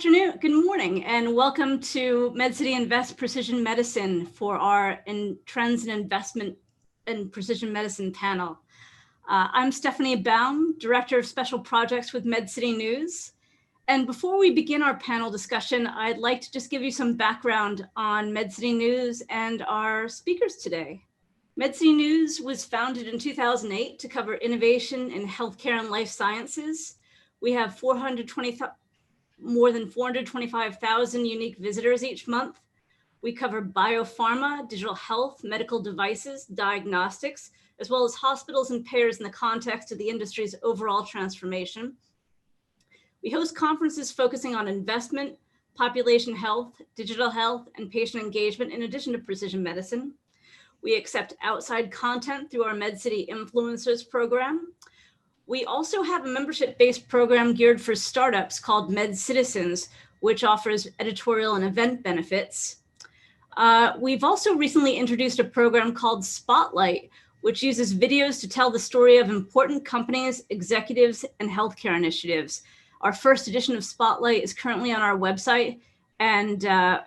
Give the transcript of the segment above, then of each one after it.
Good morning, and welcome to MedCity Invest Precision Medicine for our Trends in Investment and Precision Medicine panel. I'm Stephanie Baum, Director of Special Projects with MedCity News. And before we begin our panel discussion, I'd like to just give you some background on MedCity News and our speakers today. MedCity News was founded in 2008 to cover innovation in healthcare and life sciences. We have more than 425,000 unique visitors each month. We cover biopharma, digital health, medical devices, diagnostics, as well as hospitals and payers in the context of the industry's overall transformation. We host conferences focusing on investment, population health, digital health, and patient engagement, in addition to precision medicine. We accept outside content through our MedCity Influencers program. We also have a membership-based program geared for startups called MedCitizens, which offers editorial and event benefits. We've also recently introduced a program called Spotlight, which uses videos to tell the story of important companies, executives, and healthcare initiatives. Our first edition of Spotlight is currently on our website, and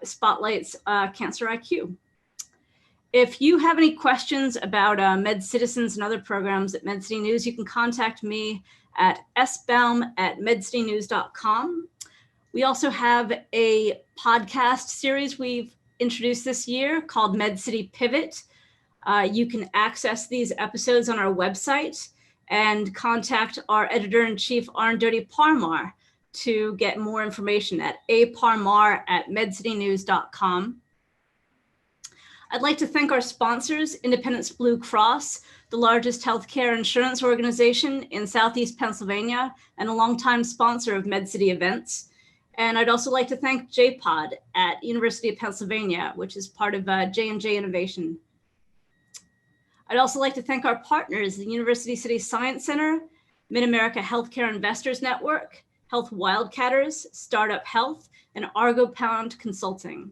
Spotlight's Cancer IQ. If you have any questions about MedCitizens and other programs at MedCity News, you can contact me at sbaum@medcitynews.com. We also have a podcast series we've introduced this year called MedCity Pivot. You can access these episodes on our website and contact our editor-in-chief, Arundhati Parmar, to get more information at aparmar@medcitynews.com. I'd like to thank our sponsors, Independence Blue Cross, the largest healthcare insurance organization in Southeast Pennsylvania and a longtime sponsor of MedCity events. And I'd also like to thank JPOD at University of Pennsylvania, which is part of J&J Innovation. I'd also like to thank our partners, the University City Science Center, Mid-America Healthcare Investors Network, Health Wildcatters, Startup Health, and Argo Pound Consulting.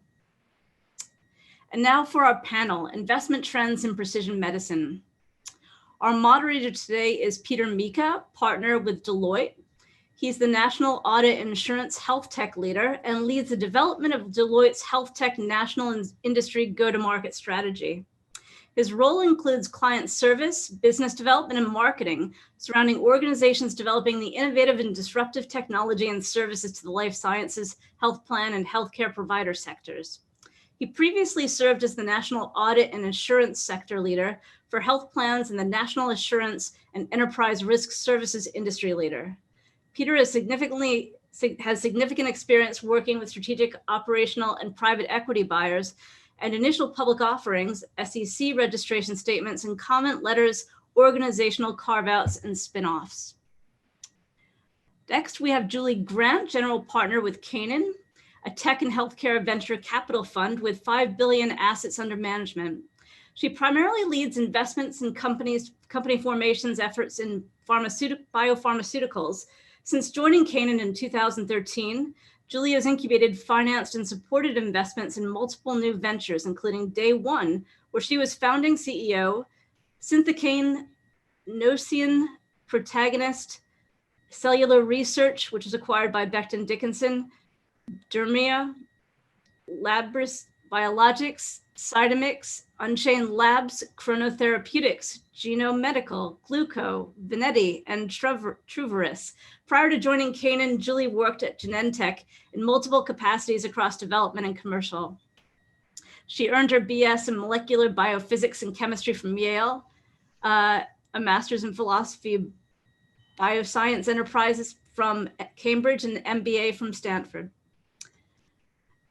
And now for our panel, Investment Trends in Precision Medicine. Our moderator today is Peter Micca, partner with Deloitte. He's the National Audit and Insurance Health Tech Leader and leads the development of Deloitte's Health Tech National Industry Go-to-Market Strategy. His role includes client service, business development, and marketing surrounding organizations developing the innovative and disruptive technology and services to the life sciences, health plan, and healthcare provider sectors. He previously served as the National Audit and Insurance Sector Leader for health plans and the National Assurance and Enterprise Risk Services Industry Leader. Peter has significant experience working with strategic, operational, and private equity buyers and initial public offerings, SEC registration statements, and comment letters, organizational carve-outs, and spin-offs. Next, we have Julie Grant, General Partner with Canaan, a tech and healthcare venture capital fund with 5 billion assets under management. She primarily leads investments in company formations efforts in biopharmaceuticals. Since joining Canaan in 2013, Julie has incubated, financed, and supported investments in multiple new ventures, including Day One, where she was founding CEO, Synthicane, Nocion, Protagonist, Cellular Research, which was acquired by Becton Dickinson, Dermia, Labris Biologics, Cytomix, Unchained Labs, Chronotherapeutics, Genome Medical, Gluco, Vinetti, and Truvaris. Prior to joining Canaan, Julie worked at Genentech in multiple capacities across development and commercial. She earned her BS in molecular biophysics and chemistry from Yale, a master's in philosophy, bioscience enterprises from Cambridge, and an MBA from Stanford.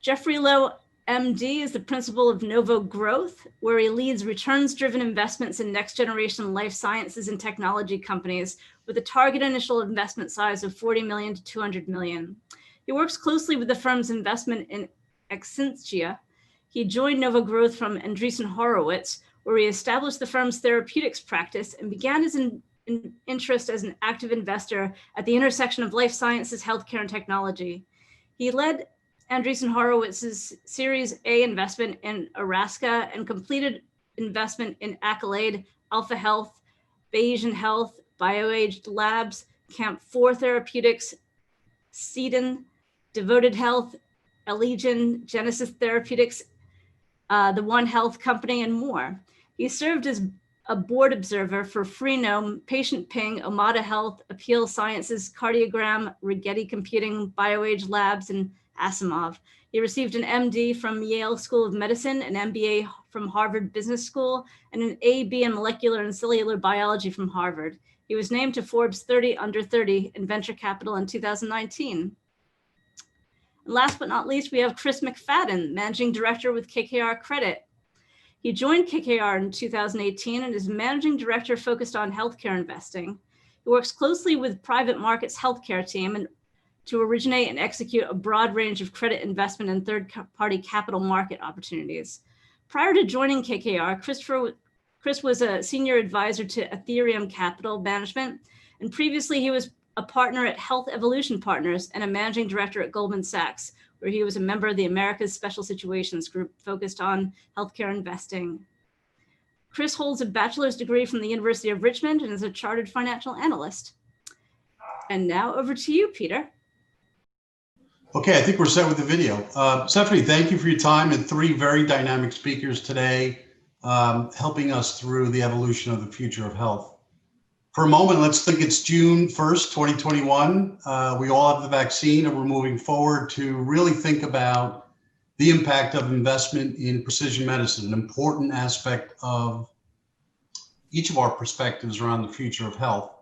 Jeffrey Lowe, MD, is the principal of Novo Growth, where he leads returns-driven investments in next-generation life sciences and technology companies with a target initial investment size of 40 million to 200 million. He works closely with the firm's investment in Exscientia. He joined Novo Growth from Andreessen Horowitz, where he established the firm's therapeutics practice and began his interest as an active investor at the intersection of life sciences, healthcare, and technology. He led Andreessen Horowitz's Series A investment in Erasca and completed investment in Accolade, Alpha Health, Bayesian Health, BioAge Labs, Camp 4 Therapeutics, Seedon, Devoted Health, Allegion, Genesis Therapeutics, the One Health Company, and more. He served as a board observer for Freenome, Patient Ping, Omada Health, Appeal Sciences, Cardiogram, Rigetti Computing, BioAge Labs, and Asimov. He received an MD from Yale School of Medicine, an MBA from Harvard Business School, and an AB in molecular and cellular biology from Harvard. He was named to Forbes 30 Under 30 in venture capital in 2019. And last but not least, we have Chris McFadden, Managing Director with KKR Credit. He joined KKR in 2018 and is Managing Director focused on healthcare investing. He works closely with private markets healthcare team and to originate and execute a broad range of credit investment and third-party capital market opportunities. Prior to joining KKR, Chris was a senior advisor to Ethereum Capital Management, and previously he was a partner at Health Evolution Partners and a managing director at Goldman Sachs, where he was a member of the Americas Special Situations Group focused on healthcare investing. Chris holds a bachelor's degree from the University of Richmond and is a chartered financial analyst. And now over to you, Peter. Okay, I think we're set with the video. Stephanie, thank you for your time and 3 very dynamic speakers today, helping us through the evolution of the future of health. For a moment, let's think it's June 1st, 2021. We all have the vaccine and we're moving forward to really think about the impact of investment in precision medicine, an important aspect of each of our perspectives around the future of health.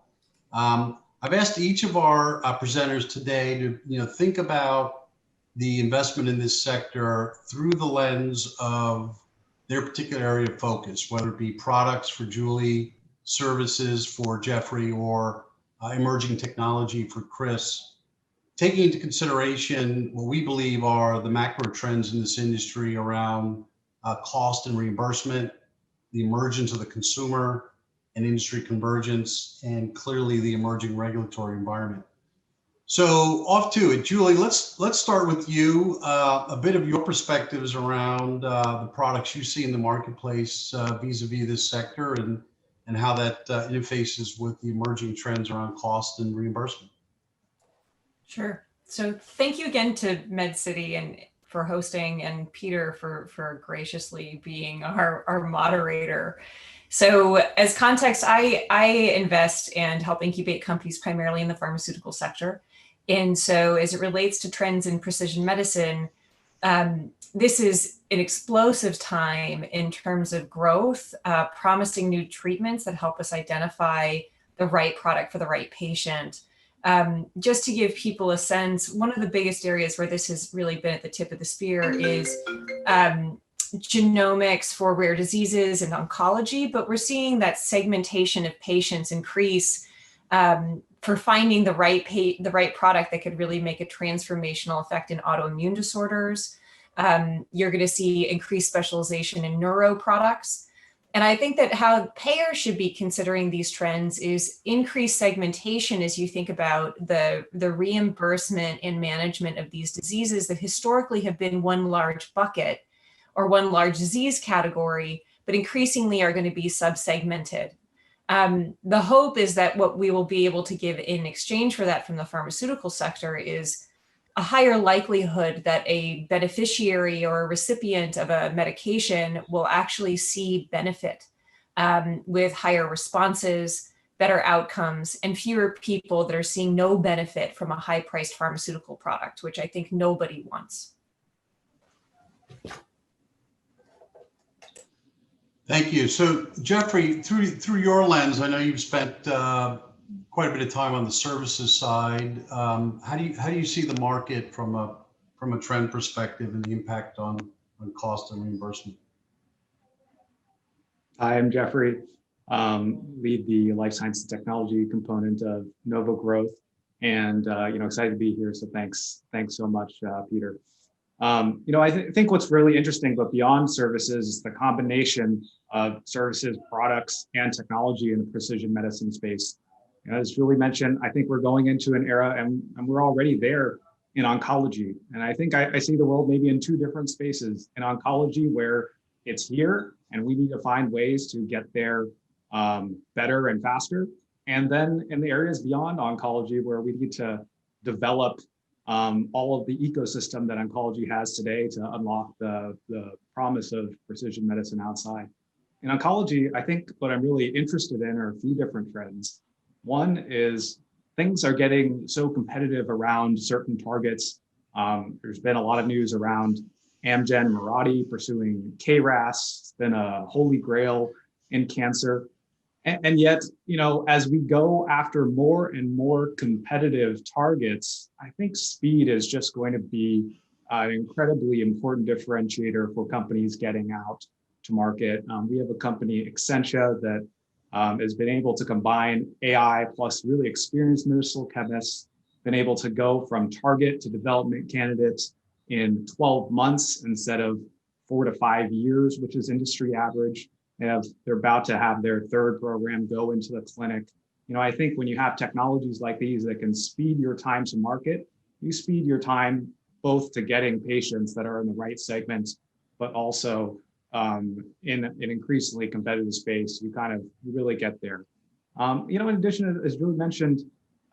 I've asked each of our presenters today to think about the investment in this sector through the lens of their particular area of focus, whether it be products for Julie, services for Jeffrey, or emerging technology for Chris, taking into consideration what we believe are the macro trends in this industry around cost and reimbursement, the emergence of the consumer and industry convergence, and clearly the emerging regulatory environment. So off to it, Julie, let's start with you, a bit of your perspectives around the products you see in the marketplace vis-a-vis this sector and how that interfaces with the emerging trends around cost and reimbursement. Sure. So thank you again to MedCity and for hosting, and Peter for graciously being our moderator. So as context, I invest and help incubate companies primarily in the pharmaceutical sector. And so as it relates to trends in precision medicine, this is an explosive time in terms of growth, promising new treatments that help us identify the right product for the right patient. Just to give people a sense, one of the biggest areas where this has really been at the tip of the spear is genomics for rare diseases and oncology, but we're seeing that segmentation of patients increase for finding the right product that could really make a transformational effect in autoimmune disorders. You're going to see increased specialization in neuro products. And I think that how payers should be considering these trends is increased segmentation as you think about the reimbursement and management of these diseases that historically have been one large bucket or one large disease category, but increasingly are going to be sub-segmented. The hope is that what we will be able to give in exchange for that from the pharmaceutical sector is a higher likelihood that a beneficiary or a recipient of a medication will actually see benefit with higher responses, better outcomes, and fewer people that are seeing no benefit from a high-priced pharmaceutical product, which I think nobody wants. Thank you. So Jeffrey, through your lens, I know you've spent quite a bit of time on the services side. How do you see the market from a trend perspective and the impact on cost and reimbursement? Hi, I'm Jeffrey. Lead the life science and technology component of Novo Growth, and excited to be here. So thanks so much, Peter. I think what's really interesting, but beyond services, is the combination of services, products, and technology in the precision medicine space. As Julie mentioned, I think we're going into an era, and we're already there in oncology. And I think I see the world maybe in 2 different spaces. In oncology, where it's here, and we need to find ways to get there better and faster. And then in the areas beyond oncology, where we need to develop all of the ecosystem that oncology has today to unlock the promise of precision medicine outside. In oncology, I think what I'm really interested in are a few different trends. One is things are getting so competitive around certain targets. There's been a lot of news around Amgen Mirati pursuing KRAS. It's been a holy grail in cancer. And yet, as we go after more and more competitive targets, I think speed is just going to be an incredibly important differentiator for companies getting out to market. We have a company, Excentia, that has been able to combine AI plus really experienced medicinal chemists, been able to go from target to development candidates in 12 months instead of 4 to 5 years, which is industry average. They're about to have their third program go into the clinic. I think when you have technologies like these that can speed your time to market, you speed your time both to getting patients that are in the right segment, but also in an increasingly competitive space, you really get there. In addition, as Julie mentioned,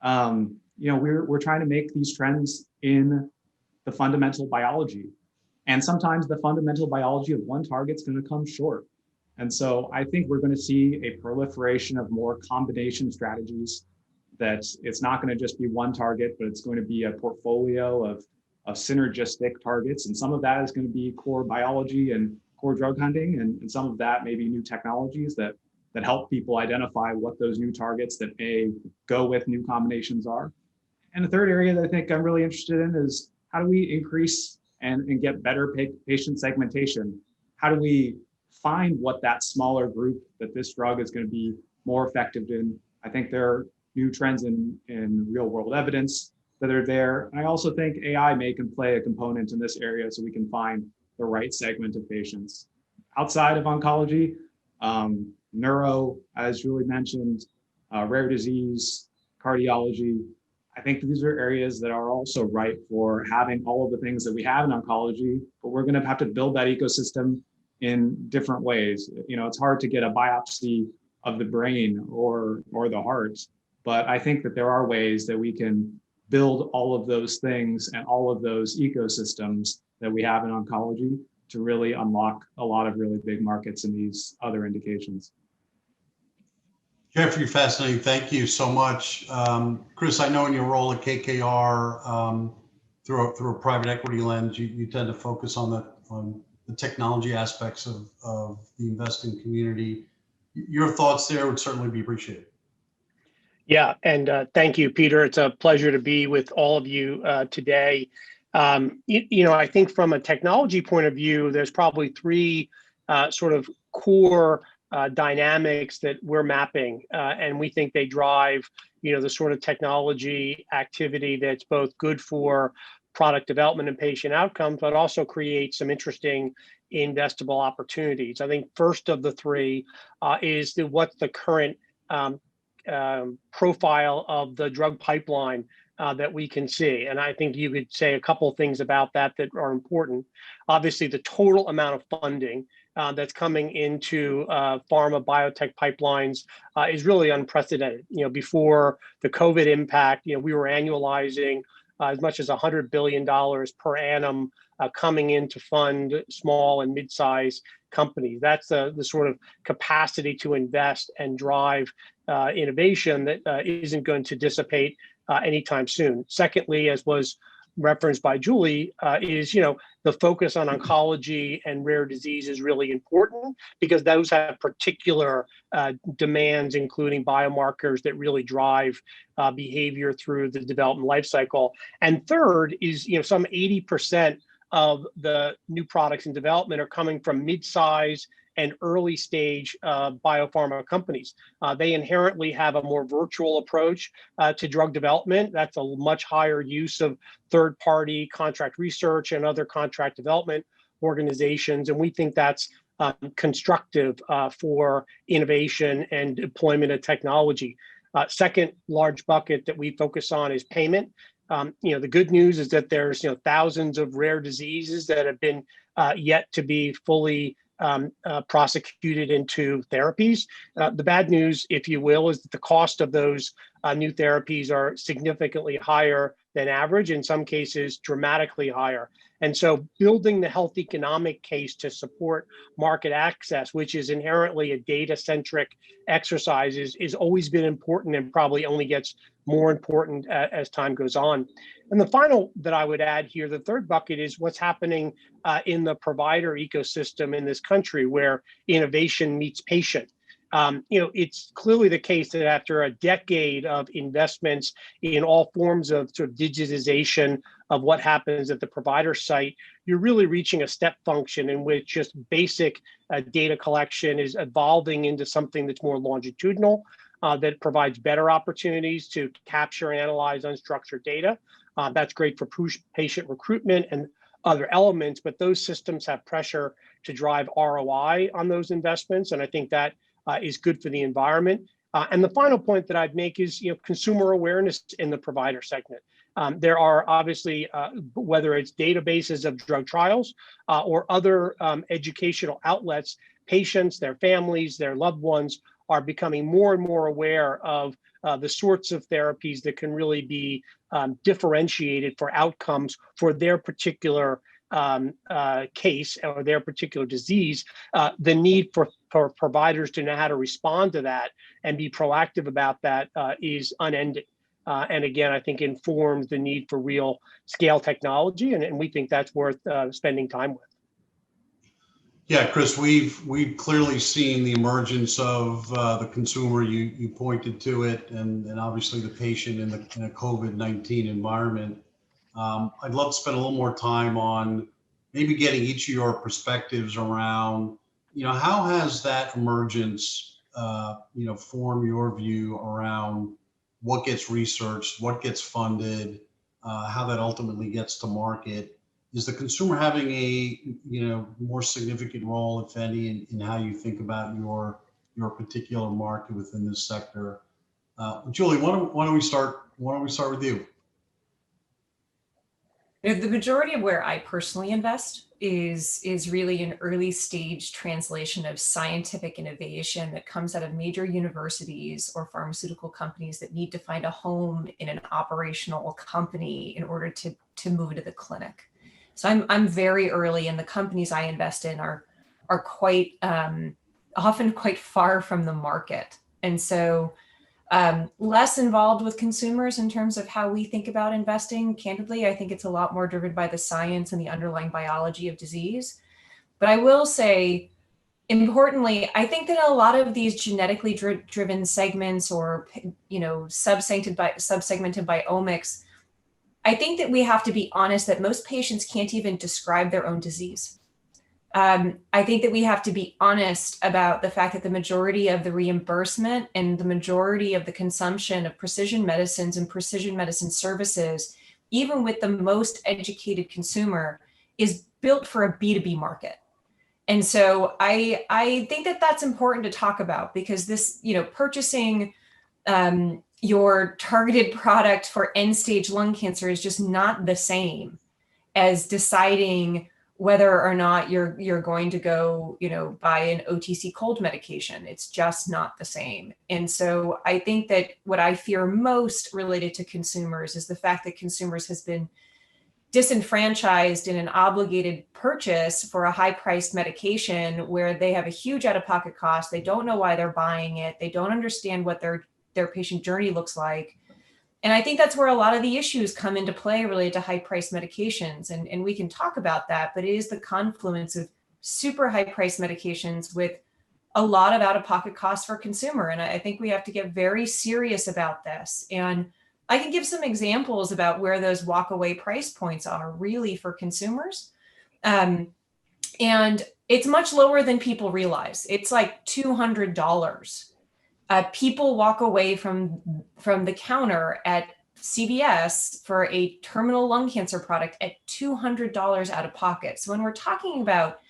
we're trying to make these trends in the fundamental biology. And sometimes the fundamental biology of one target is going to come short. And so I think we're going to see a proliferation of more combination strategies, that it's not going to just be one target, but it's going to be a portfolio of synergistic targets. And some of that is going to be core biology and core drug hunting. And some of that may be new technologies that help people identify what those new targets that may go with new combinations are. And the third area that I think I'm really interested in is how do we increase and get better patient segmentation? How do we find what that smaller group that this drug is going to be more effective in? I think there are new trends in real world evidence that are there. And I also think AI can play a component in this area so we can find the right segment of patients. Outside of oncology, neuro, as Julie mentioned, rare disease, cardiology, I think these are areas that are also ripe for having all of the things that we have in oncology, but we're going to have to build that ecosystem in different ways. It's hard to get a biopsy of the brain or the heart, but I think that there are ways that we can build all of those things and all of those ecosystems that we have in oncology to really unlock a lot of really big markets in these other indications. Jeffrey, fascinating. Thank you so much. Chris, I know in your role at KKR, through a private equity lens, you tend to focus on the technology aspects of the investing community. Your thoughts there would certainly be appreciated. Yeah, and thank you, Peter. It's a pleasure to be with all of you today. I think from a technology point of view, there's probably three sort of core dynamics that we're mapping, and we think they drive, the sort of technology activity that's both good for product development and patient outcomes, but also create some interesting investable opportunities. I think first of the three is what's the current profile of the drug pipeline that we can see. And I think you could say a couple of things about that are important. Obviously, the total amount of funding that's coming into pharma biotech pipelines is really unprecedented. Before the COVID impact, we were annualizing as much as $100 billion per annum coming in to fund small and mid-sized companies. That's the sort of capacity to invest and drive innovation that isn't going to dissipate anytime soon. Secondly, as was referenced by Julie, is the focus on oncology and rare disease is really important because those have particular demands, including biomarkers that really drive behavior through the development life cycle. And third is some 80% of the new products in development are coming from mid-size and early stage biopharma companies. They inherently have a more virtual approach to drug development. That's a much higher use of third-party contract research and other contract development organizations. And we think that's constructive for innovation and deployment of technology. Second large bucket that we focus on is payment. The good news is that there's thousands of rare diseases that have been yet to be fully prosecuted into therapies. The bad news, if you will, is that the cost of those new therapies are significantly higher than average, in some cases dramatically higher. And so building the health economic case to support market access, which is inherently a data-centric exercise, is always been important and probably only gets more important as time goes on. And the final that I would add here, the third bucket, is what's happening in the provider ecosystem in this country, where innovation meets patient. It's clearly the case that after a decade of investments in all forms of sort of digitization of what happens at the provider site, you're really reaching a step function in which just basic data collection is evolving into something that's more longitudinal, that provides better opportunities to capture and analyze unstructured data. That's great for patient recruitment and other elements, but those systems have pressure to drive ROI on those investments, and I think that is good for the environment. And the final point that I'd make is, consumer awareness in the provider segment. There are obviously, whether it's databases of drug trials or other educational outlets, patients, their families, their loved ones are becoming more and more aware of the sorts of therapies that can really be differentiated for outcomes for their particular case or their particular disease. The need for providers to know how to respond to that and be proactive about that is unending. And again, I think informs the need for real scale technology, and we think that's worth spending time with. Yeah, Chris, we've clearly seen the emergence of the consumer. You pointed to it, and obviously the patient in a COVID-19 environment. I'd love to spend a little more time on maybe getting each of your perspectives around, how has that emergence, formed your view around what gets researched, what gets funded, how that ultimately gets to market. Is the consumer having a more significant role, if any, in how you think about your particular market within this sector? Julie, why don't we start with you? The majority of where I personally invest is really an early stage translation of scientific innovation that comes out of major universities or pharmaceutical companies that need to find a home in an operational company in order to move into the clinic. So I'm very early, and the companies I invest in are quite often quite far from the market, and so less involved with consumers in terms of how we think about investing. Candidly, I think it's a lot more driven by the science and the underlying biology of disease. But I will say, importantly, I think that a lot of these genetically driven segments, or subsegmented by omics, I think that we have to be honest that most patients can't even describe their own disease. I think that we have to be honest about the fact that the majority of the reimbursement and the majority of the consumption of precision medicines and precision medicine services, even with the most educated consumer, is built for a B2B market. And so I think that that's important to talk about, because this, purchasing your targeted product for end-stage lung cancer is just not the same as deciding whether or not you're going to go, buy an OTC cold medication. It's just not the same. And so I think that what I fear most related to consumers is the fact that consumers has been disenfranchised in an obligated purchase for a high-priced medication where they have a huge out-of-pocket cost. They don't know why they're buying it. They don't understand what their patient journey looks like. And I think that's where a lot of the issues come into play related to high-priced medications. And we can talk about that, but it is the confluence of super high-priced medications with a lot of out-of-pocket costs for consumer. And I think we have to get very serious about this. And I can give some examples about where those walk-away price points are really for consumers. And it's much lower than people realize. It's like $200. People walk away from the counter at CVS for a terminal lung cancer product at $200 out of pocket. So when we're talking about,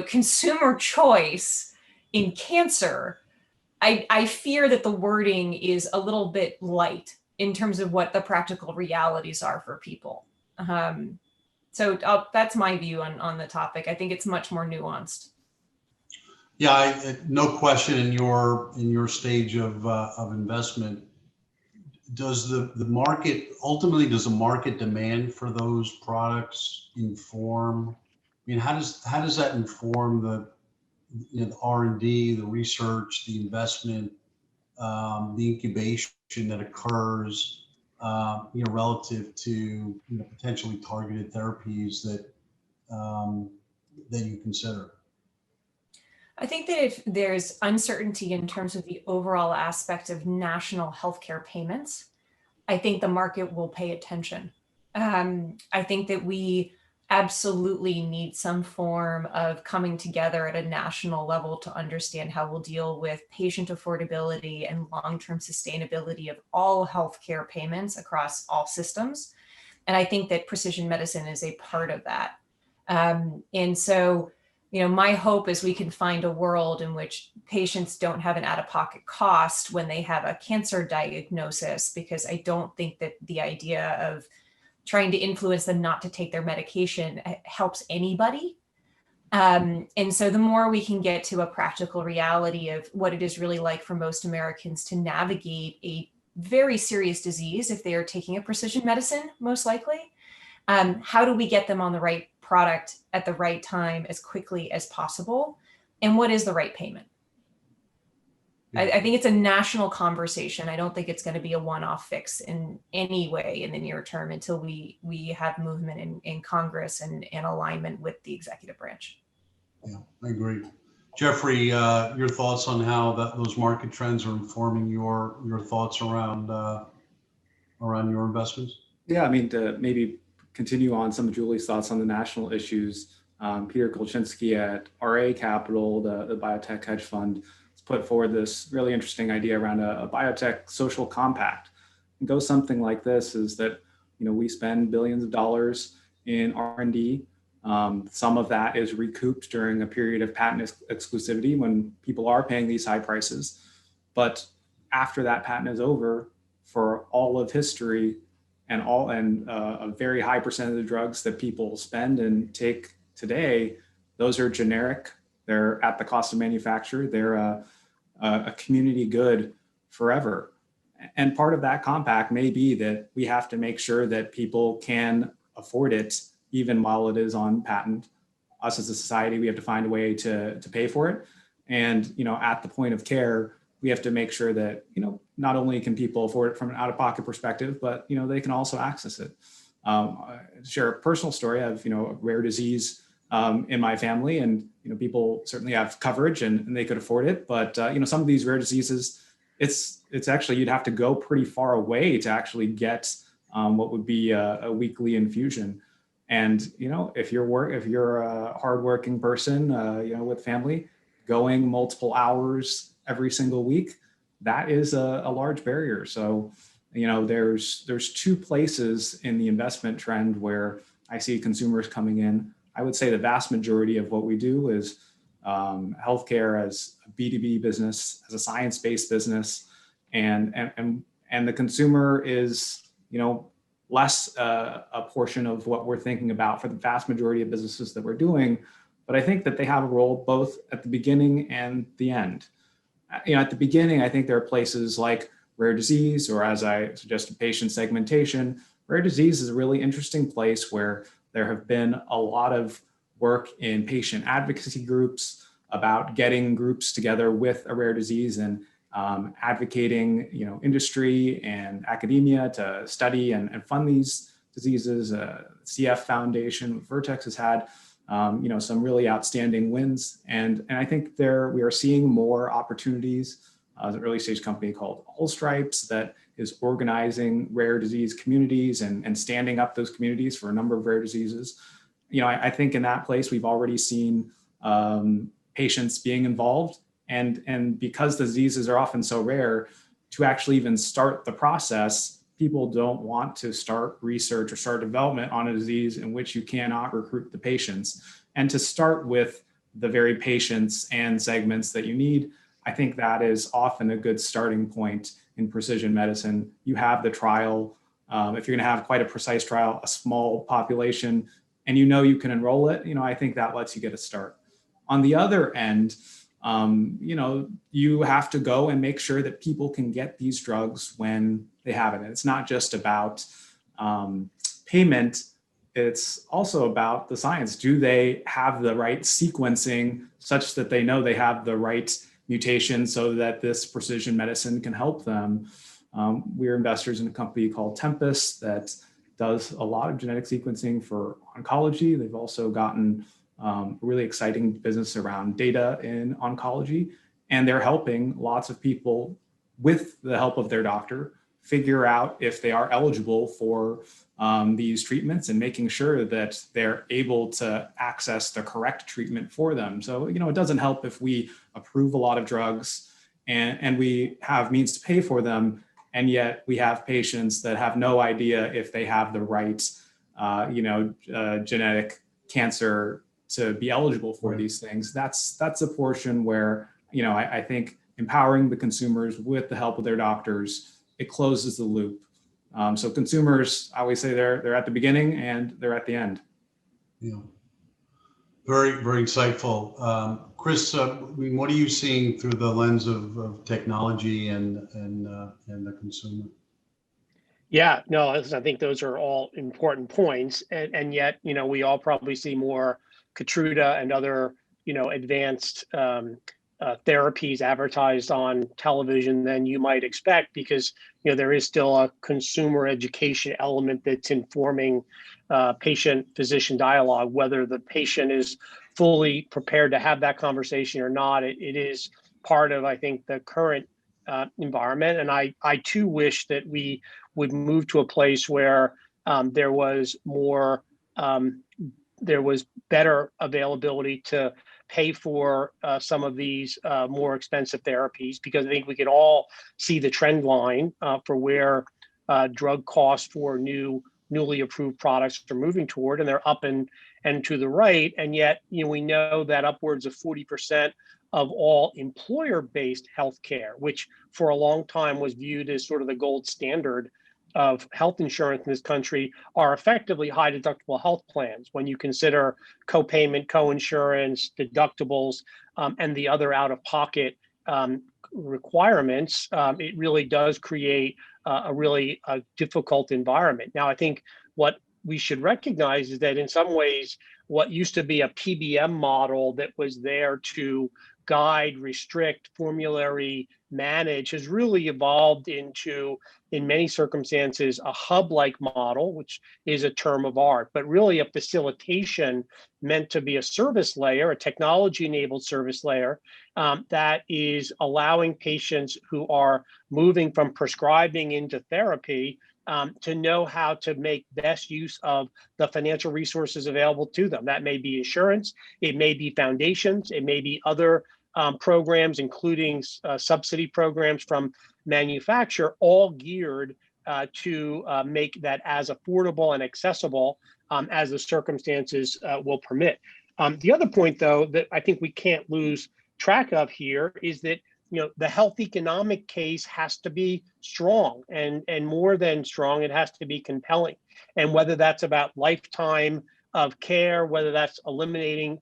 consumer choice in cancer, I fear that the wording is a little bit light in terms of what the practical realities are for people. So that's my view on the topic. I think it's much more nuanced. Yeah, no question in your stage of investment. does the market, ultimately, does the market demand for those products inform? I mean, how does that inform the, you know, the R&D, the research, the investment, the incubation that occurs, you know, relative to, you know, potentially targeted therapies that that you consider? I think that if there's uncertainty in terms of the overall aspect of national healthcare payments, I think the market will pay attention. I think that we absolutely need some form of coming together at a national level to understand how we'll deal with patient affordability and long-term sustainability of all healthcare payments across all systems. And I think that precision medicine is a part of that. And so, you know, my hope is we can find a world in which patients don't have an out-of-pocket cost when they have a cancer diagnosis, because I don't think that the idea of trying to influence them not to take their medication helps anybody. And so the more we can get to a practical reality of what it is really like for most Americans to navigate a very serious disease if they are taking a precision medicine, most likely, how do we get them on the right product at the right time as quickly as possible? And what is the right payment? I think it's a national conversation. I don't think it's going to be a one-off fix in any way in the near term until we have movement in Congress and alignment with the executive branch. Yeah, I agree. Jeffrey, your thoughts on how those market trends are informing your thoughts around your investments? Yeah, I mean, to maybe continue on some of Julie's thoughts on the national issues, Peter Kolchinsky at RA Capital, the biotech hedge fund, put forward this really interesting idea around a biotech social compact. It goes something like this: is that, you know, we spend billions of dollars in R&D. Some of that is recouped during a period of patent exclusivity when people are paying these high prices. But after that patent is over, for all of history and a very high percent of the drugs that people spend and take today, those are generic. They're at the cost of manufacture. They're a community good forever. And part of that compact may be that we have to make sure that people can afford it, even while it is on patent. Us as a society, we have to find a way to pay for it. And, you know, at the point of care, we have to make sure that, you know, not only can people afford it from an out-of-pocket perspective, but, you know, they can also access it. Share a personal story. I have, you know, a rare disease in my family, and, you know, people certainly have coverage and they could afford it. But, you know, some of these rare diseases, it's actually, you'd have to go pretty far away to actually get what would be a weekly infusion. And, you know, if you're a hardworking person, you know, with family, going multiple hours every single week, that is a large barrier. So, you know, there's two places in the investment trend where I see consumers coming in. I would say the vast majority of what we do is healthcare as a B2B business, as a science-based business, and the consumer is, you know, less a portion of what we're thinking about for the vast majority of businesses that we're doing. But I think that they have a role both at the beginning and the end. You know, at the beginning, I think there are places like rare disease, or as I suggested, patient segmentation. Rare disease is a really interesting place where there have been a lot of work in patient advocacy groups about getting groups together with a rare disease and advocating, you know, industry and academia to study and fund these diseases. CF Foundation, Vertex has had, you know, some really outstanding wins. And I think we are seeing more opportunities. There's an early stage company called All Stripes that is organizing rare disease communities and standing up those communities for a number of rare diseases. You know, I think in that place, we've already seen patients being involved. And because the diseases are often so rare, to actually even start the process, people don't want to start research or start development on a disease in which you cannot recruit the patients. And to start with the very patients and segments that you need, I think that is often a good starting point in precision medicine. You have the trial. If you're going to have quite a precise trial, a small population, and you know you can enroll it, you know, I think that lets you get a start. On the other end, you have to go and make sure that people can get these drugs when they have it. And it's not just about payment. It's also about the science. Do they have the right sequencing such that they know they have the right mutation so that this precision medicine can help them? We're investors in a company called Tempest that does a lot of genetic sequencing for oncology. They've also gotten a really exciting business around data in oncology, and they're helping lots of people with the help of their doctor figure out if they are eligible for these treatments and making sure that they're able to access the correct treatment for them. So, it doesn't help if we approve a lot of drugs and we have means to pay for them, and yet we have patients that have no idea if they have the right, genetic cancer to be eligible for these things. That's a portion where, I think empowering the consumers with the help of their doctors, it closes the loop. So consumers, I always say they're at the beginning and they're at the end. Yeah. Very, very insightful. Chris, what are you seeing through the lens of technology and the consumer? Yeah, no, I think those are all important points. And yet, we all probably see more Keytruda and other, advanced therapies advertised on television than you might expect, because there is still a consumer education element that's informing patient-physician dialogue. Whether the patient is fully prepared to have that conversation or not, it is part of, I think, the current environment. And I too wish that we would move to a place where there was better availability to pay for some of these more expensive therapies, because I think we could all see the trend line for where drug costs for newly approved products are moving toward, and they're up and to the right. And yet, we know that upwards of 40% of all employer-based healthcare, which for a long time was viewed as sort of the gold standard of health insurance in this country, are effectively high deductible health plans. When you consider co-payment, co-insurance, deductibles, and the other out-of-pocket requirements, it really does create a really difficult environment. Now, I think what we should recognize is that in some ways, what used to be a PBM model that was there to guide, restrict, formulary, manage has really evolved into, in many circumstances, a hub-like model, which is a term of art, but really a facilitation meant to be a service layer, a technology-enabled service layer that is allowing patients who are moving from prescribing into therapy to know how to make best use of the financial resources available to them. That may be insurance, it may be foundations, it may be other programs, including subsidy programs from manufacturer, all geared to make that as affordable and accessible as the circumstances will permit. The other point, though, that I think we can't lose track of here is that the health economic case has to be strong, and more than strong, it has to be compelling. And whether that's about lifetime of care, whether that's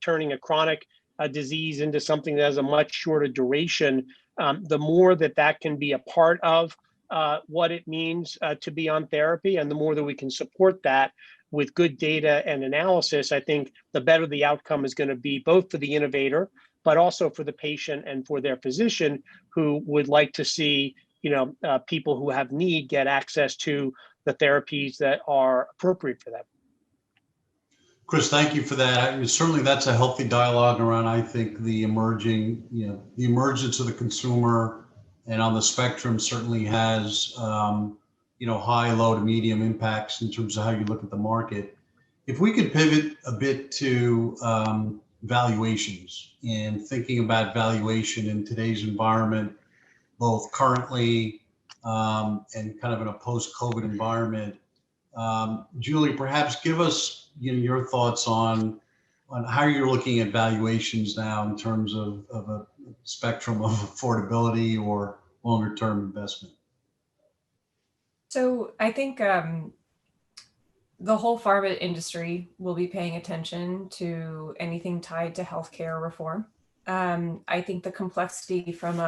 turning a chronic disease into something that has a much shorter duration, the more that can be a part of what it means to be on therapy, and the more that we can support that with good data and analysis, I think the better the outcome is going to be, both for the innovator, but also for the patient and for their physician, who would like to see people who have need get access to the therapies that are appropriate for them. Chris, thank you for that. I mean, certainly that's a healthy dialogue around, I think, the emergence of the consumer, and on the spectrum certainly has, high, low to medium impacts in terms of how you look at the market. If we could pivot a bit to valuations, and thinking about valuation in today's environment, both currently and kind of in a post-COVID environment. Julie, perhaps give us your thoughts on how you're looking at valuations now in terms of a spectrum of affordability or longer term investment. So I think the whole pharma industry will be paying attention to anything tied to healthcare reform. I think the complexity from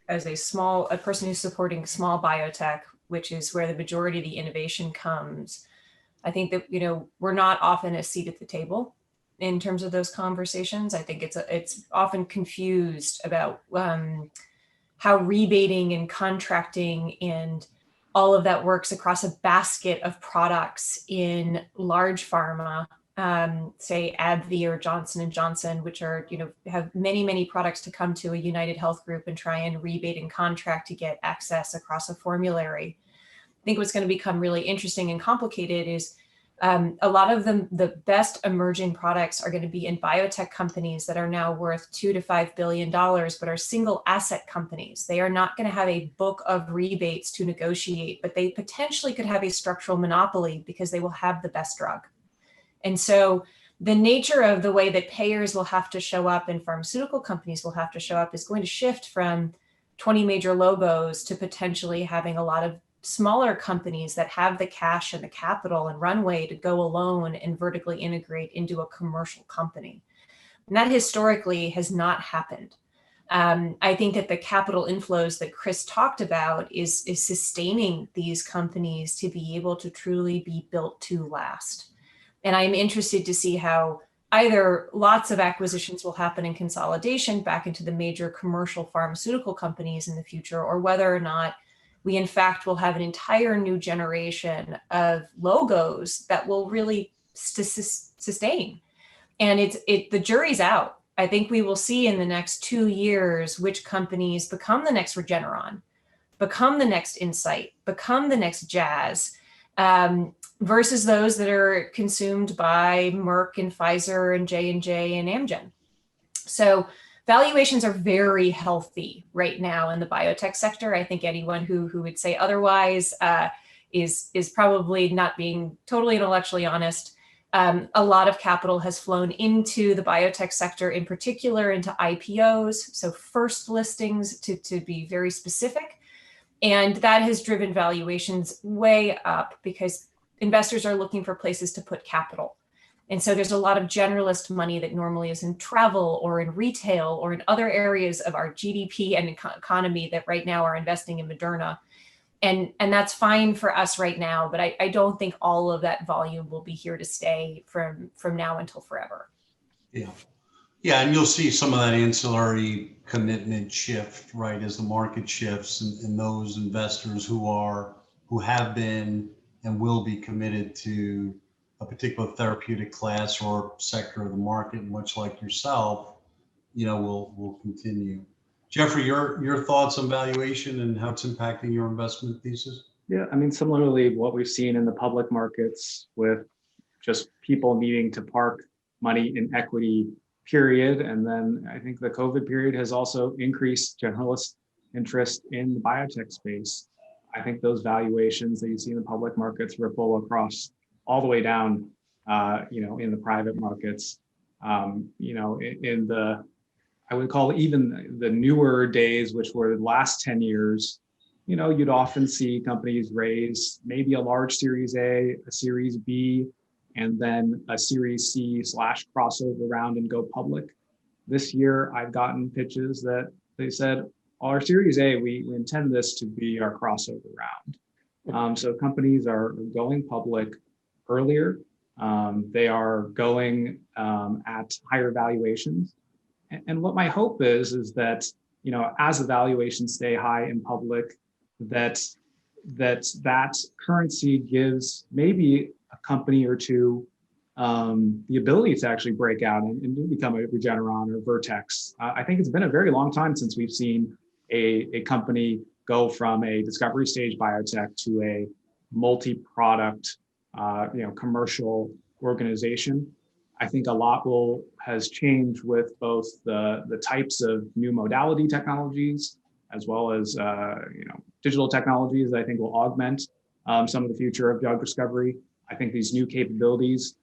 as a person who's supporting small biotech, which is where the majority of the innovation comes, I think that, we're not often a seat at the table in terms of those conversations. I think it's often confused about how rebating and contracting and all of that works across a basket of products in large pharma, say AbbVie or Johnson & Johnson, which are, have many, many products to come to a United Health Group and try and rebate and contract to get access across a formulary. I think what's going to become really interesting and complicated is a lot of them, the best emerging products are going to be in biotech companies that are now worth $2 to $5 billion, but are single asset companies. They are not going to have a book of rebates to negotiate, but they potentially could have a structural monopoly because they will have the best drug. And so the nature of the way that payers will have to show up and pharmaceutical companies will have to show up is going to shift from 20 major logos to potentially having a lot of smaller companies that have the cash and the capital and runway to go alone and vertically integrate into a commercial company. And that historically has not happened. I think that the capital inflows that Chris talked about is sustaining these companies to be able to truly be built to last. And I'm interested to see how either lots of acquisitions will happen in consolidation back into the major commercial pharmaceutical companies in the future, or whether or not we in fact will have an entire new generation of logos that will really sustain. And the jury's out. I think we will see in the next 2 years which companies become the next Regeneron, become the next Insight, become the next Jazz, versus those that are consumed by Merck and Pfizer and J&J and Amgen. So valuations are very healthy right now in the biotech sector. I think anyone who would say otherwise is probably not being totally intellectually honest. A lot of capital has flown into the biotech sector, in particular into IPOs, so first listings to be very specific. And that has driven valuations way up because investors are looking for places to put capital. And so there's a lot of generalist money that normally is in travel or in retail or in other areas of our GDP and economy that right now are investing in Moderna. And that's fine for us right now, but I don't think all of that volume will be here to stay from now until forever. Yeah. Yeah, and you'll see some of that ancillary commitment shift, right, as the market shifts, and those investors who have been and will be committed to a particular therapeutic class or sector of the market, much like yourself, will continue. Jeffrey, your thoughts on valuation and how it's impacting your investment thesis? Yeah, I mean, similarly, what we've seen in the public markets with just people needing to park money in equity, period. And then I think the COVID period has also increased generalist interest in the biotech space. I think those valuations that you see in the public markets ripple across all the way down, in the private markets. In the, I would call even the newer days, which were the last 10 years, you'd often see companies raise maybe a large Series A, a Series B, and then a Series C / crossover round and go public. This year, I've gotten pitches that they said, our Series A, we intend this to be our crossover round. So companies are going public earlier. They are going at higher valuations. And what my hope is that, as the valuations stay high in public, that currency gives maybe a company or two the ability to actually break out and become a Regeneron or Vertex. I think it's been a very long time since we've seen a company go from a discovery stage biotech to a multi-product, commercial organization. I think a lot has changed with both the types of new modality technologies as well as digital technologies that I think will augment some of the future of drug discovery. I think these new capabilities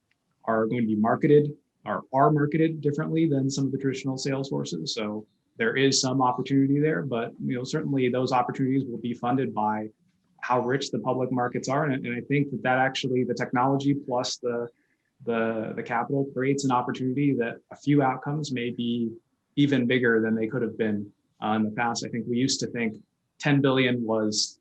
are going to be marketed or are marketed differently than some of the traditional sales forces. So there is some opportunity there, but certainly those opportunities will be funded by how rich the public markets are. And I think that actually the technology plus the capital creates an opportunity that a few outcomes may be even bigger than they could have been in the past. I think we used to think 10 billion was,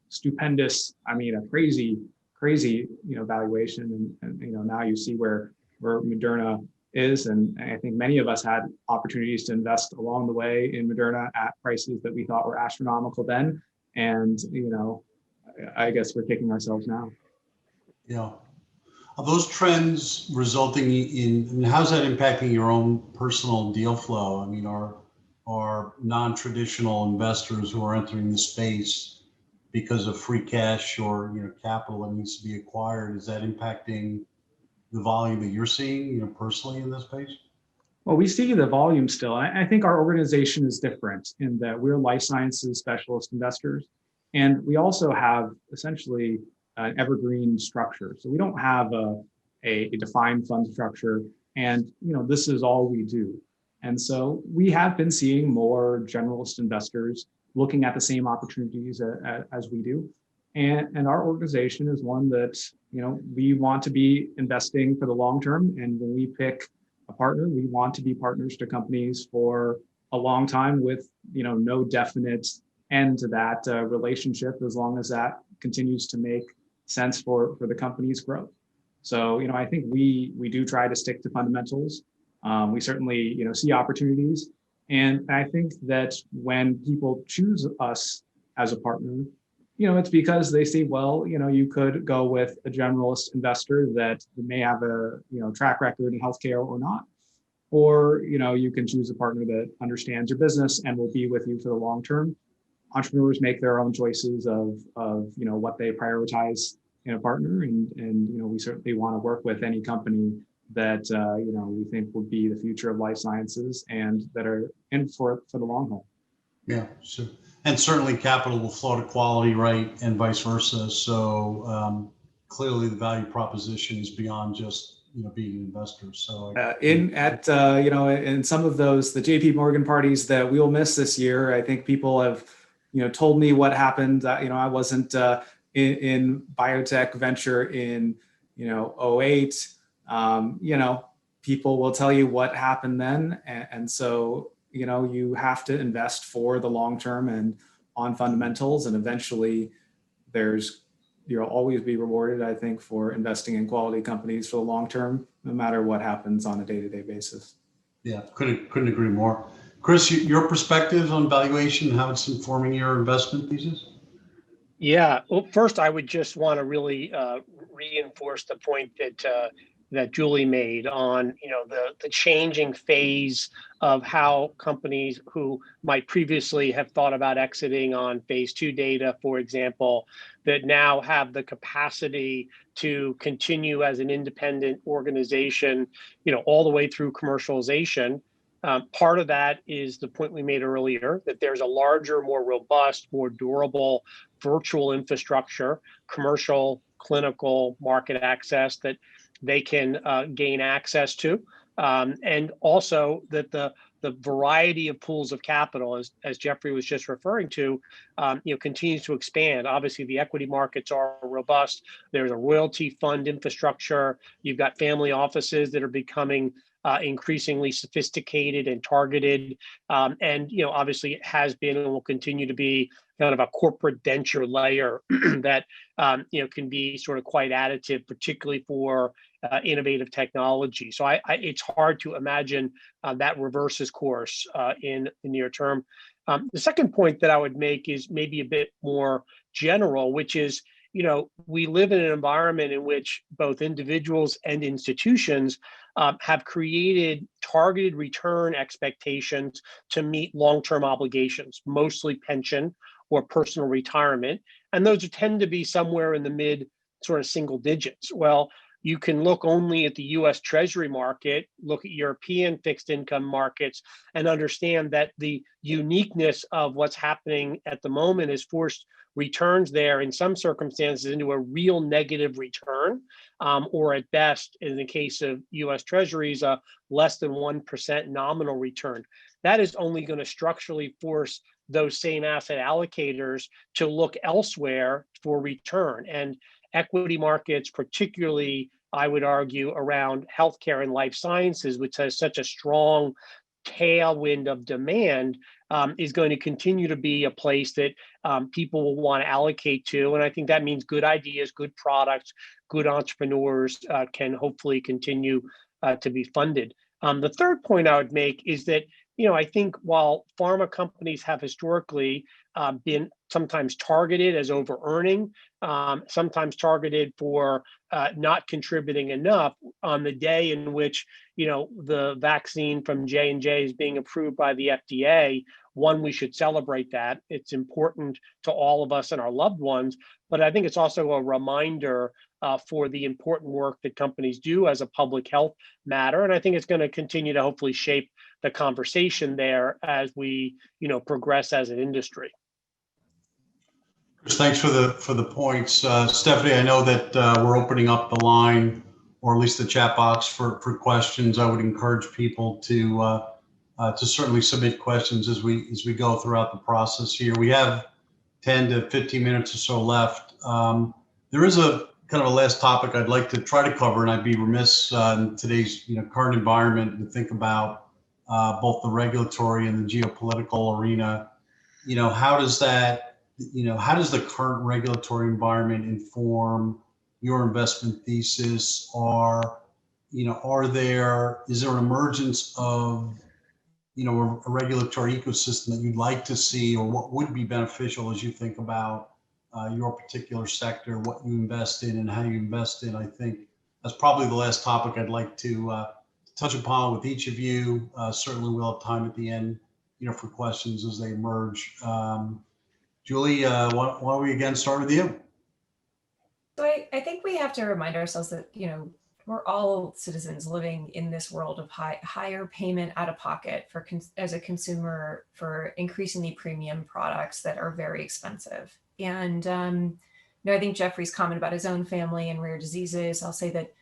stupendous. I mean, a crazy, valuation. And now you see where Moderna is. And I think many of us had opportunities to invest along the way in Moderna at prices that we thought were astronomical then. And, I guess we're kicking ourselves now. Yeah. Are those trends resulting in, how's that impacting your own personal deal flow? I mean, are non-traditional investors who are entering the space because of free cash or, capital that needs to be acquired, is that impacting the volume that you're seeing, personally in this space? Well, we see the volume still. I think our organization is different in that we're life sciences specialist investors. And we also have essentially an evergreen structure. So we don't have a defined fund structure. And, this is all we do. And so we have been seeing more generalist investors looking at the same opportunities as we do. And our organization is one that, we want to be investing for the long term. And when we pick a partner, we want to be partners to companies for a long time with, no definite end to that relationship, as long as that continues to make sense for the company's growth. So, I think we do try to stick to fundamentals. We certainly, see opportunities. And I think that when people choose us as a partner, it's because they see, well, you could go with a generalist investor that may have a, track record in healthcare or not. Or, you can choose a partner that understands your business and will be with you for the long term. Entrepreneurs make their own choices of what they prioritize in a partner, and we certainly want to work with any company that we think will be the future of life sciences and that are in for the long haul. Yeah, sure. And certainly capital will flow to quality, right, and vice versa. So clearly the value proposition is beyond just being an investor. So in some of those, the JP Morgan parties that we will miss this year, I think people have told me what happened. I wasn't in biotech venture in 08. People will tell you what happened then, and so you have to invest for the long term and on fundamentals, and eventually you'll always be rewarded, I think, for investing in quality companies for the long term, no matter what happens on a day-to-day basis. Yeah, couldn't agree more. Chris, your perspectives on valuation, how it's informing your investment thesis? Yeah, well, first I would just want to really reinforce the point that Julie made on the changing phase of how companies who might previously have thought about exiting on phase 2 data, for example, that now have the capacity to continue as an independent organization, all the way through commercialization. Part of that is the point we made earlier, that there's a larger, more robust, more durable virtual infrastructure, commercial, clinical, market access that they can gain access to. And also that the variety of pools of capital, as Jeffrey was just referring to, continues to expand. Obviously, the equity markets are robust. There's a royalty fund infrastructure. You've got family offices that are becoming increasingly sophisticated and targeted. And obviously it has been and will continue to be kind of a corporate denture layer that can be sort of quite additive, particularly for innovative technology. So it's hard to imagine that reverses course in the near term. The second point that I would make is maybe a bit more general, which is, we live in an environment in which both individuals and institutions have created targeted return expectations to meet long-term obligations, mostly pension or personal retirement. And those tend to be somewhere in the mid sort of single digits. Well, you can look only at the US Treasury market, look at European fixed income markets, and understand that the uniqueness of what's happening at the moment has forced returns there in some circumstances into a real negative return, or at best, in the case of US Treasuries, a less than 1% nominal return. That is only going to structurally force those same asset allocators to look elsewhere for return. And equity markets, particularly, I would argue, around healthcare and life sciences, which has such a strong tailwind of demand is going to continue to be a place that people will want to allocate to. And I think that means good ideas, good products, good entrepreneurs can hopefully continue to be funded. The third point I would make is that, I think while pharma companies have historically been sometimes targeted as over-earning, sometimes targeted for not contributing enough, on the day in which the vaccine from J&J is being approved by the FDA, one, we should celebrate that. It's important to all of us and our loved ones, but I think it's also a reminder for the important work that companies do as a public health matter. And I think it's going to continue to hopefully shape the conversation there as we, progress as an industry. Chris, thanks for the points. Stephanie, I know that we're opening up the line, or at least the chat box, for questions. I would encourage people to certainly submit questions as we go throughout the process here. We have 10 to 15 minutes or so left. There is a kind of a last topic I'd like to try to cover, and I'd be remiss in today's current environment to think about both the regulatory and the geopolitical arena. How does the current regulatory environment inform your investment thesis? Is there an emergence of a regulatory ecosystem that you'd like to see, or what would be beneficial as you think about your particular sector, what you invest in and how you invest in? I think that's probably the last topic I'd like to touch upon with each of you. Certainly we'll have time at the end, for questions as they emerge. Julie, why don't we again start with you? So I think we have to remind ourselves that, we're all citizens living in this world of higher payment out of pocket as a consumer for increasingly premium products that are very expensive. And, I think Jeffrey's comment about his own family and rare diseases, I'll say that,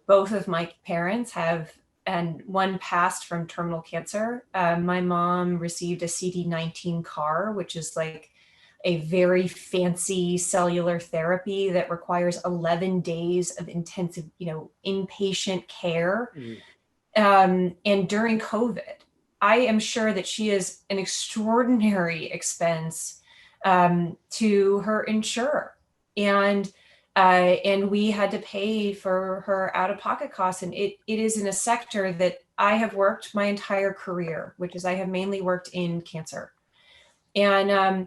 both of my parents have, and one passed from terminal cancer. My mom received a CD19 CAR, which is like a very fancy cellular therapy that requires 11 days of intensive, inpatient care. And during COVID, I am sure that she is an extraordinary expense to her insurer. And we had to pay for her out-of-pocket costs. And it is in a sector that I have worked my entire career, which is I have mainly worked in cancer. And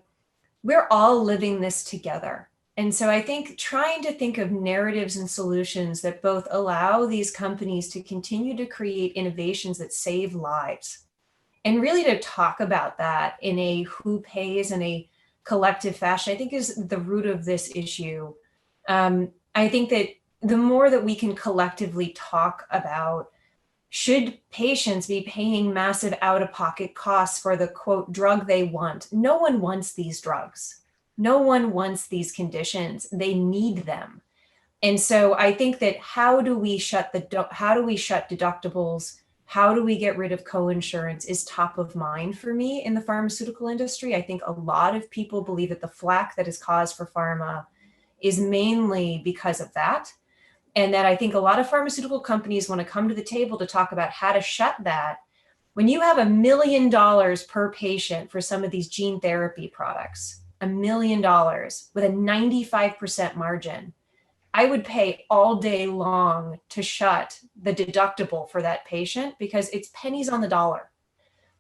we're all living this together. And so I think trying to think of narratives and solutions that both allow these companies to continue to create innovations that save lives, and really to talk about that in a who pays in a collective fashion, I think is the root of this issue. I think that the more that we can collectively talk about, should patients be paying massive out-of-pocket costs for the quote drug they want? No one wants these drugs. No one wants these conditions. They need them. And so I think that how do we shut deductibles? How do we get rid of coinsurance is top of mind for me in the pharmaceutical industry. I think a lot of people believe that the flack that is caused for pharma is mainly because of that. And that I think a lot of pharmaceutical companies want to come to the table to talk about how to shut that. When you have $1 million per patient for some of these gene therapy products, $1 million with a 95% margin, I would pay all day long to shut the deductible for that patient because it's pennies on the dollar.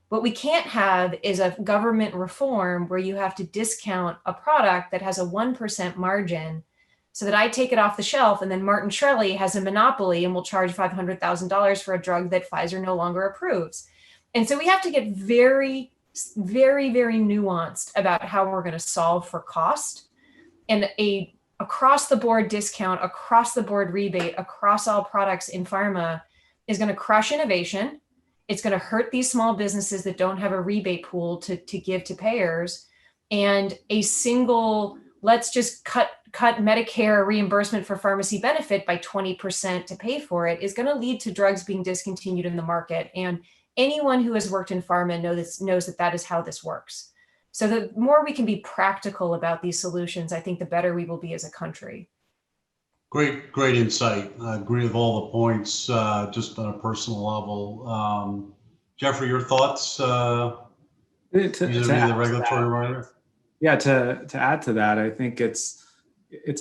What we can't have is a government reform where you have to discount a product that has a 1% margin so that I take it off the shelf and then Martin Shkreli has a monopoly and will charge $500,000 for a drug that Pfizer no longer approves. And so we have to get very, very, very nuanced about how we're going to solve for cost, and a across the board discount, across the board rebate, across all products in pharma is going to crush innovation. It's going to hurt these small businesses that don't have a rebate pool to give to payers. And a single, let's just cut Medicare reimbursement for pharmacy benefit by 20% to pay for it is going to lead to drugs being discontinued in the market. And anyone who has worked in pharma knows that is how this works. So the more we can be practical about these solutions, I think the better we will be as a country. Great insight. I agree with all the points, just on a personal level. Jeffrey, your thoughts vis-a-vis the regulatory environment? Yeah, to add to that, I think it's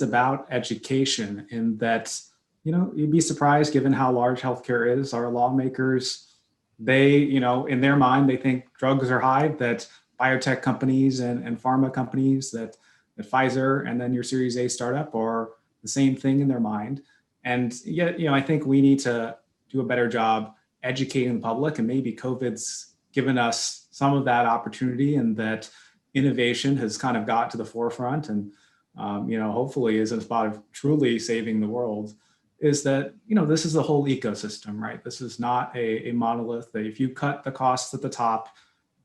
about education in that, you'd be surprised given how large healthcare is. Our lawmakers, they, in their mind, they think drugs are high, that biotech companies and pharma companies, that Pfizer and then your Series A startup are the same thing in their mind. And yet, I think we need to do a better job educating the public, and maybe COVID's given us some of that opportunity, and that innovation has kind of got to the forefront, and hopefully is in spot of truly saving the world, is that this is a whole ecosystem, right? This is not a monolith that if you cut the costs at the top,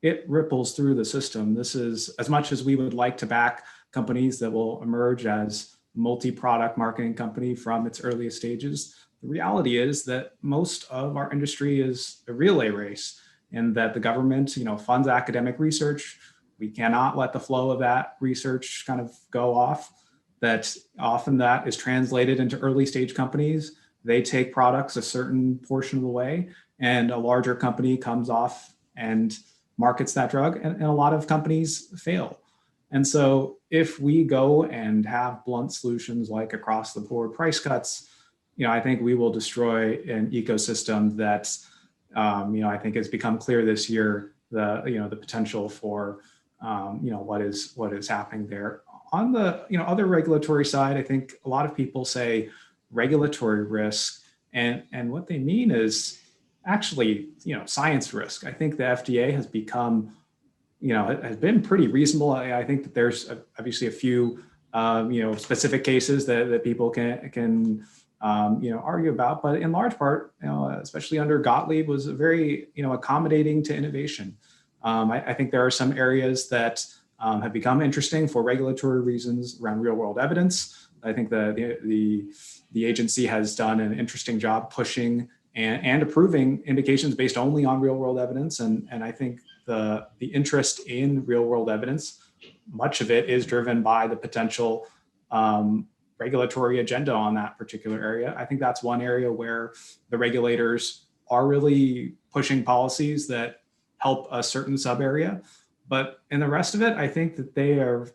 it ripples through the system. This is, as much as we would like to back companies that will emerge as multi-product marketing company from its earliest stages, the reality is that most of our industry is a relay race, and that the government, funds academic research. We cannot let the flow of that research kind of go off. That often that is translated into early stage companies. They take products a certain portion of the way, and a larger company comes off and markets that drug, and a lot of companies fail. And so if we go and have blunt solutions like across the board price cuts, I think we will destroy an ecosystem that, I think has become clear this year, the potential for, what is happening there. On the, other regulatory side, I think a lot of people say regulatory risk, and what they mean is actually, science risk. I think the FDA has become, has been pretty reasonable. I think that there's obviously a few, specific cases that people can argue about, but in large part, especially under Gottlieb, was very, accommodating to innovation. I think there are some areas that have become interesting for regulatory reasons around real world evidence. I think the agency has done an interesting job pushing and approving indications based only on real world evidence. And I think the interest in real world evidence, much of it is driven by the potential regulatory agenda on that particular area. I think that's one area where the regulators are really pushing policies that help a certain sub area. But in the rest of it, I think that they are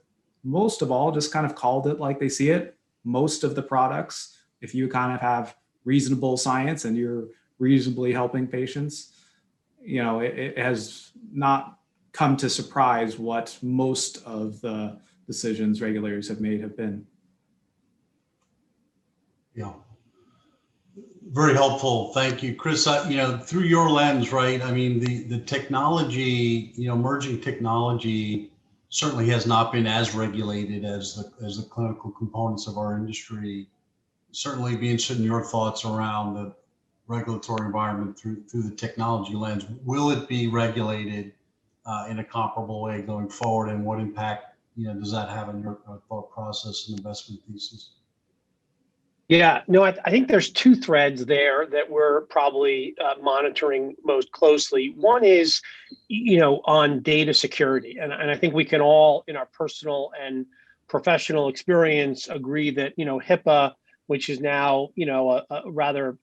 most of all just kind of called it like they see it. Most of the products, if you kind of have reasonable science and you're reasonably helping patients, it has not come to surprise what most of the decisions regulators have made have been. Yeah. Very helpful. Thank you, Chris. Through your lens, right? I mean, the technology, emerging technology certainly has not been as regulated as the clinical components of our industry. Certainly be interested in your thoughts around the regulatory environment through the technology lens. Will it be regulated in a comparable way going forward, and what impact does that have on your thought process and investment thesis? Yeah, no, I think there's two threads there that we're probably monitoring most closely. One is, on data security. And I think we can all, in our personal and professional experience, agree that, HIPAA, which is now, a rather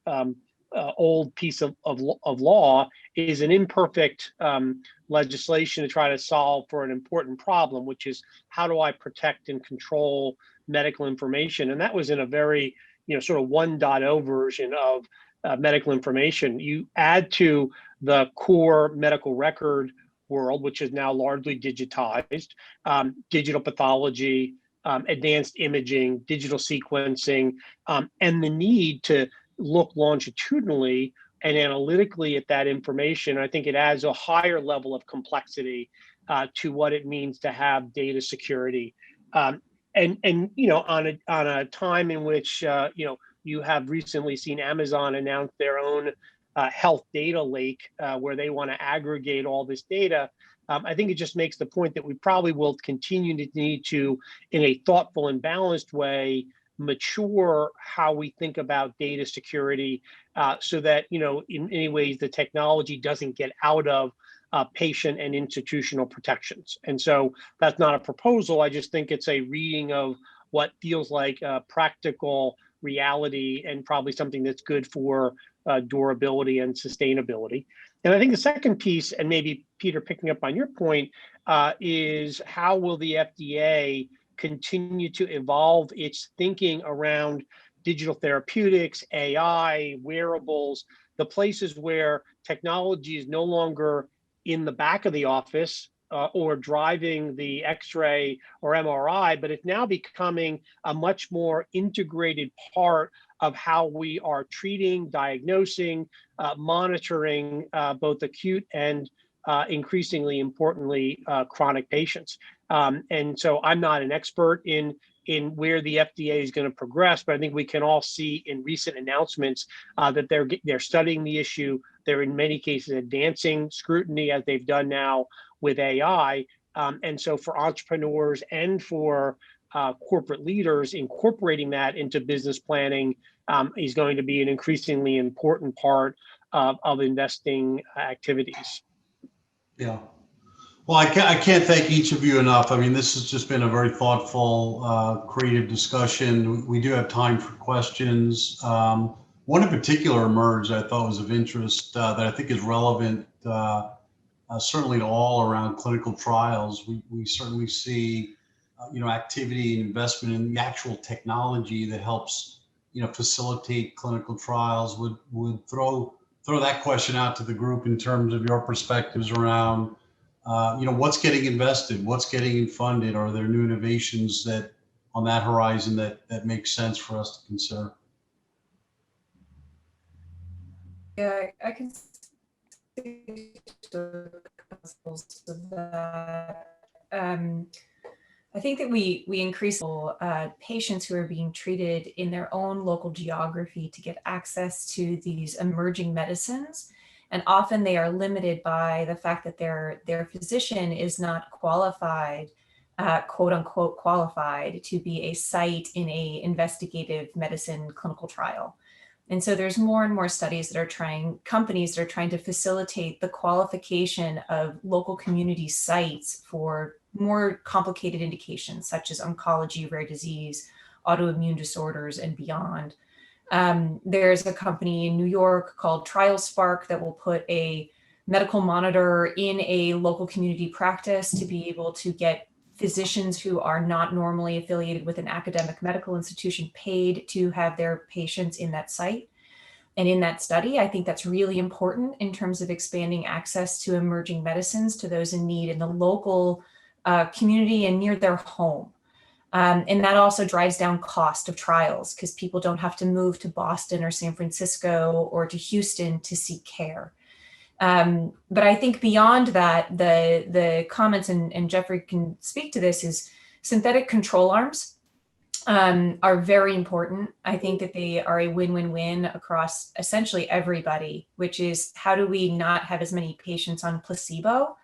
old piece of law, is an imperfect legislation to try to solve for an important problem, which is how do I protect and control medical information? And that was in a very sort of 1.0 version of medical information. You add to the core medical record world, which is now largely digitized, digital pathology, advanced imaging, digital sequencing, and the need to look longitudinally and analytically at that information. I think it adds a higher level of complexity to what it means to have data security. And on a time in which you have recently seen Amazon announce their own health data lake where they want to aggregate all this data, I think it just makes the point that we probably will continue to need to, in a thoughtful and balanced way, mature how we think about data security so that in many ways the technology doesn't get out of patient and institutional protections. And so that's not a proposal. I just think it's a reading of what feels like a practical reality and probably something that's good for durability and sustainability. And I think the second piece, and maybe Peter picking up on your point, is how will the FDA continue to evolve its thinking around digital therapeutics, AI, wearables, the places where technology is no longer in the back of the office or driving the X-ray or MRI, but it's now becoming a much more integrated part of how we are treating, diagnosing, monitoring both acute and increasingly importantly, chronic patients. And so I'm not an expert in where the FDA is going to progress, but I think we can all see in recent announcements that they're studying the issue. They're in many cases advancing scrutiny as they've done now with AI. And so for entrepreneurs and for corporate leaders, incorporating that into business planning is going to be an increasingly important part of investing activities. Yeah. Well, I can't thank each of you enough. I mean, this has just been a very thoughtful, creative discussion. We do have time for questions. One in particular emerged I thought was of interest that I think is relevant certainly to all around clinical trials. We certainly see, activity and investment in the actual technology that helps, facilitate clinical trials. Would throw that question out to the group in terms of your perspectives around, what's getting invested, what's getting funded? Are there new innovations that on that horizon that make sense for us to consider? Yeah, I can see that. I think that we increase patients who are being treated in their own local geography to get access to these emerging medicines. And often they are limited by the fact that their physician is not qualified, quote unquote, qualified to be a site in a investigative medicine clinical trial. And so there's more and more studies that are companies that are trying to facilitate the qualification of local community sites for more complicated indications, such as oncology, rare disease, autoimmune disorders, and beyond. There's a company in New York called TrialSpark that will put a medical monitor in a local community practice to be able to get physicians who are not normally affiliated with an academic medical institution paid to have their patients in that site. And in that study, I think that's really important in terms of expanding access to emerging medicines to those in need in the local community and near their home. And that also drives down cost of trials because people don't have to move to Boston or San Francisco or to Houston to seek care. But I think beyond that, the comments, and Jeffrey can speak to this, is synthetic control arms are very important. I think that they are a win-win-win across essentially everybody, which is how do we not have as many patients on placebo?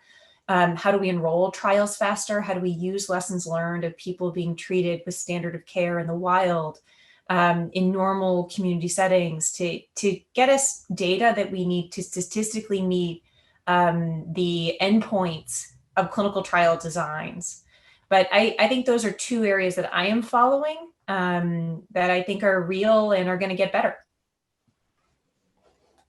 How do we enroll trials faster? How do we use lessons learned of people being treated with standard of care in the wild, in normal community settings to get us data that we need to statistically meet the endpoints of clinical trial designs? But I think those are two areas that I am following that I think are real and are going to get better.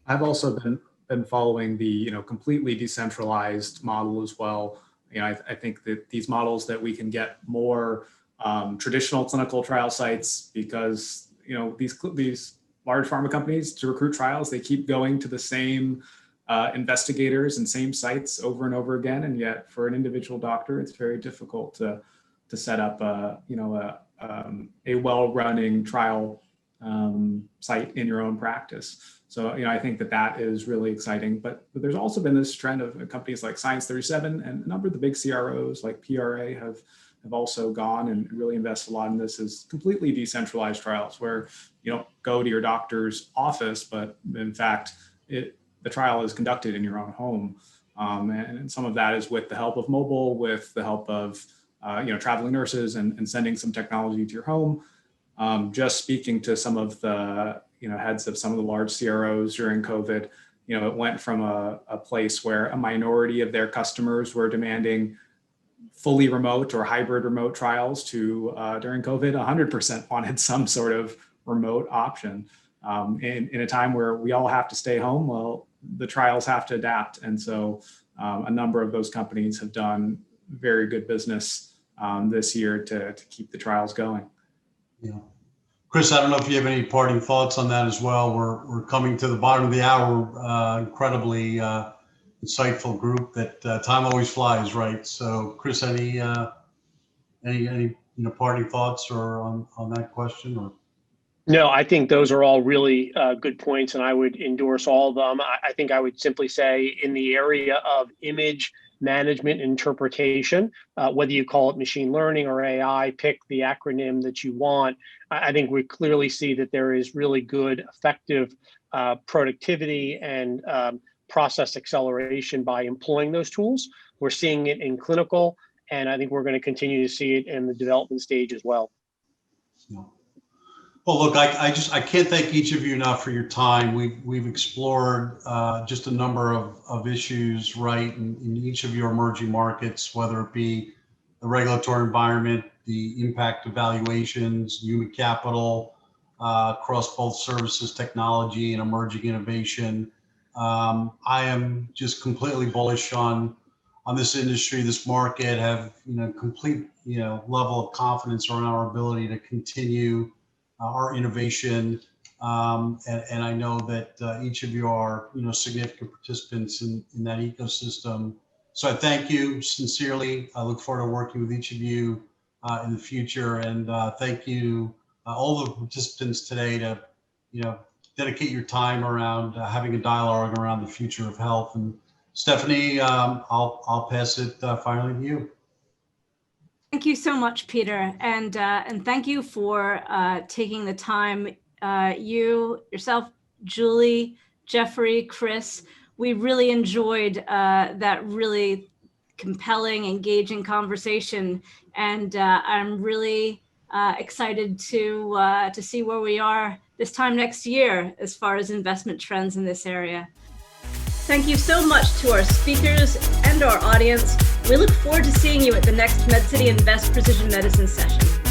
I've also been following the completely decentralized model as well. I think that these models that we can get more traditional clinical trial sites because these large pharma companies to recruit trials, they keep going to the same investigators and same sites over and over again, and yet for an individual doctor, it's very difficult to set up a well-running trial site in your own practice. So I think that is really exciting. But there's also been this trend of companies like Science 37 and a number of the big CROs like PRA have also gone and really invested a lot in this as completely decentralized trials where you don't go to your doctor's office, but in fact, the trial is conducted in your own home. And some of that is with the help of mobile, with the help of traveling nurses and sending some technology to your home. Just speaking to some of the heads of some of the large CROs during COVID, it went from a place where a minority of their customers were demanding fully remote or hybrid remote trials to during COVID, 100% wanted some sort of remote option. In a time where we all have to stay home, well, the trials have to adapt. And so a number of those companies have done very good business this year to keep the trials going. Yeah. Chris, I don't know if you have any parting thoughts on that as well. We're coming to the bottom of the hour. Incredibly insightful group. That time always flies, right? So, Chris, any parting thoughts or on that question? Or no, I think those are all really good points, and I would endorse all of them. I think I would simply say in the area of image management interpretation, whether you call it machine learning or AI, pick the acronym that you want. I think we clearly see that there is really good, effective productivity and process acceleration by employing those tools. We're seeing it in clinical, and I think we're going to continue to see it in the development stage as well. Yeah. Well, look, I can't thank each of you enough for your time. We've explored just a number of issues, right, in each of your emerging markets, whether it be the regulatory environment, the impact evaluations, human capital, across both services, technology, and emerging innovation. I am just completely bullish on this industry, this market, have complete level of confidence around our ability to continue our innovation, and I know that each of you are significant participants in that ecosystem. So I thank you sincerely. I look forward to working with each of you in the future, and thank you all the participants today to dedicate your time around having a dialogue around the future of health. And Stephanie, I'll pass it finally to you. Thank you so much, Peter, and thank you for taking the time. Yourself, Julie, Jeffrey, Chris. We really enjoyed that really compelling, engaging conversation, and I'm really excited to see where we are this time next year as far as investment trends in this area. Thank you so much to our speakers and our audience. We look forward to seeing you at the next MedCity Invest Precision Medicine session.